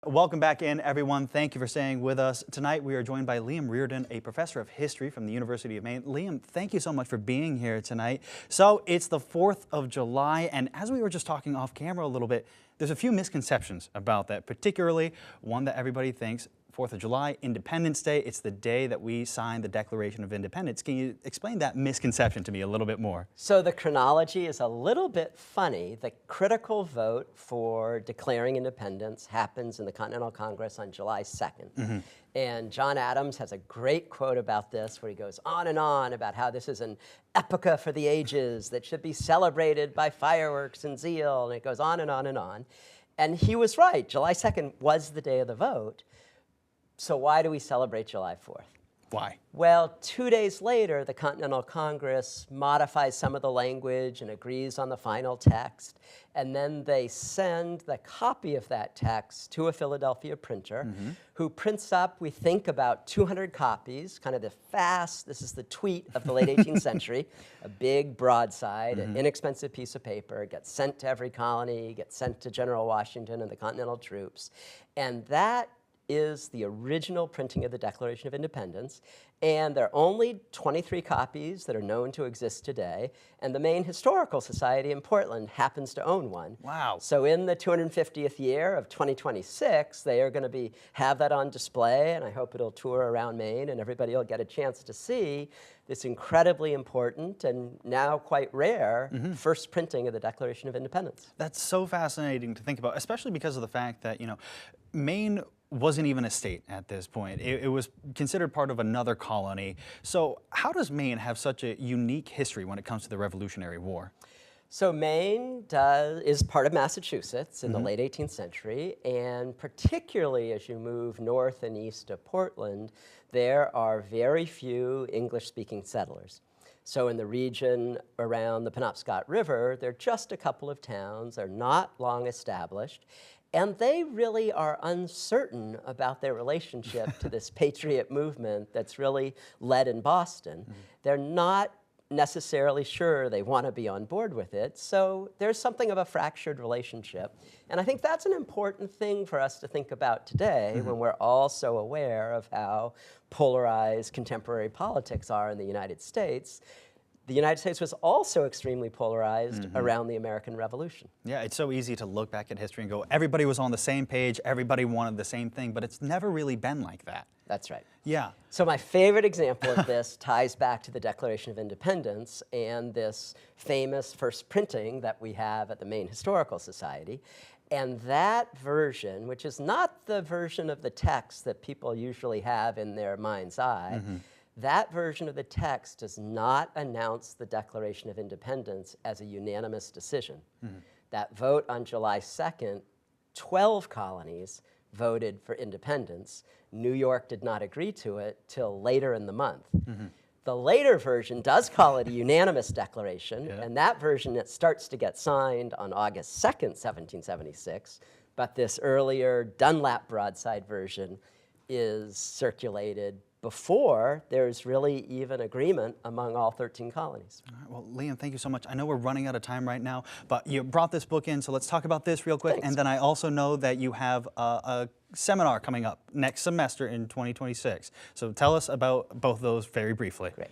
Welcome back in, everyone. Thank you for staying with us. Tonight, we are joined by Liam Reardon, a professor of history from the University of Maine. Liam, thank you so much for being here tonight. So it's the 4th of July, and as we were just talking off camera a little bit, there's a few misconceptions about that, particularly one that everybody thinks 4th of July, Independence Day. It's the day that we signed the Declaration of Independence. Can you explain that misconception to me a little bit more? So the chronology is a little bit funny. The critical vote for declaring independence happens in the Continental Congress on July 2nd. And John Adams has a great quote about this where he goes on about how this is an epocha for the ages that should be celebrated by fireworks and zeal, and it goes on and on and on. And he was right. July 2nd was the day of the vote. So why do we celebrate July 4th? Why? Well, 2 days later, the Continental Congress modifies some of the language and agrees on the final text, and then they send the copy of that text to a Philadelphia printer who prints up, we think, about 200 copies, kind of this is the tweet of the late 18th century, a big broadside, an inexpensive piece of paper, gets sent to every colony, gets sent to General Washington and the Continental troops, and that is the original printing of the Declaration of Independence, and there are only 23 copies that are known to exist today, and the Maine Historical Society in Portland happens to own one. Wow. So in the 250th year of 2026, they are going to have that on display, and I hope it'll tour around Maine, and everybody will get a chance to see this incredibly important and now quite rare first printing of the Declaration of Independence. That's so fascinating to think about, especially because of the fact that, Maine wasn't even a state at this point. It was considered part of another colony. So how does Maine have such a unique history when it comes to the Revolutionary War? So Maine is part of Massachusetts in the late 18th century, and particularly as you move north and east of Portland, there are very few English-speaking settlers. So in the region around the Penobscot River, there are just a couple of towns. They're not long established, and they really are uncertain about their relationship to this patriot movement that's really led in Boston. They're not necessarily sure they want to be on board with it, so there's something of a fractured relationship. And I think that's an important thing for us to think about today when we're all so aware of how polarized contemporary politics are in the United States. The United States was also extremely polarized around the American Revolution. Yeah, it's so easy to look back at history and go, everybody was on the same page, everybody wanted the same thing, but it's never really been like that. That's right. Yeah. So my favorite example of this ties back to the Declaration of Independence and this famous first printing that we have at the Maine Historical Society. And that version, which is not the version of the text that people usually have in their mind's eye, that version of the text does not announce the Declaration of Independence as a unanimous decision. That vote on July 2nd, 12 colonies voted for independence. New York did not agree to it till later in the month. The later version does call it a unanimous declaration, and that version it starts to get signed on August 2nd, 1776, but this earlier Dunlap broadside version is circulated before there's really even agreement among all 13 colonies. All right, well, Liam, thank you so much. I know we're running out of time right now, but you brought this book in, so let's talk about this real quick. Thanks. And then I also know that you have a seminar coming up next semester in 2026. So tell us about both those very briefly. Great.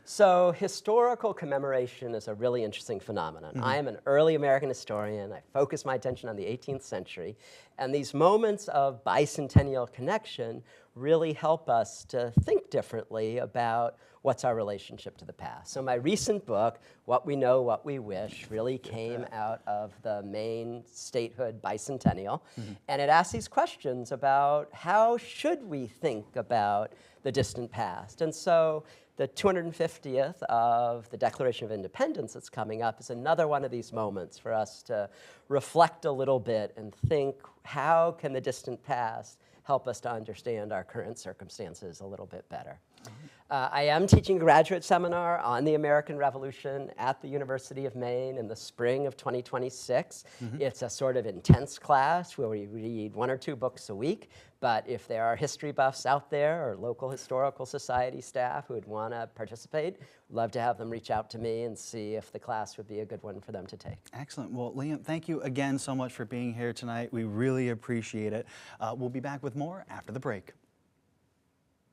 So historical commemoration is a really interesting phenomenon. I am an early American historian. I focus my attention on the 18th century. And these moments of bicentennial connection really help us to think differently about what's our relationship to the past. So my recent book, What We Know, What We Wish, really came out of the Maine statehood bicentennial. And it asks these questions about how should we think about the distant past. And so the 250th of the Declaration of Independence that's coming up is another one of these moments for us to reflect a little bit and think, how can the distant past help us to understand our current circumstances a little bit better? I am teaching a graduate seminar on the American Revolution at the University of Maine in the spring of 2026. It's a sort of intense class where we read 1 or 2 books a week, but if there are history buffs out there or local historical society staff who would want to participate, love to have them reach out to me and see if the class would be a good one for them to take. Excellent. Well, Liam, thank you again so much for being here tonight. We really appreciate it. We'll be back with more after the break.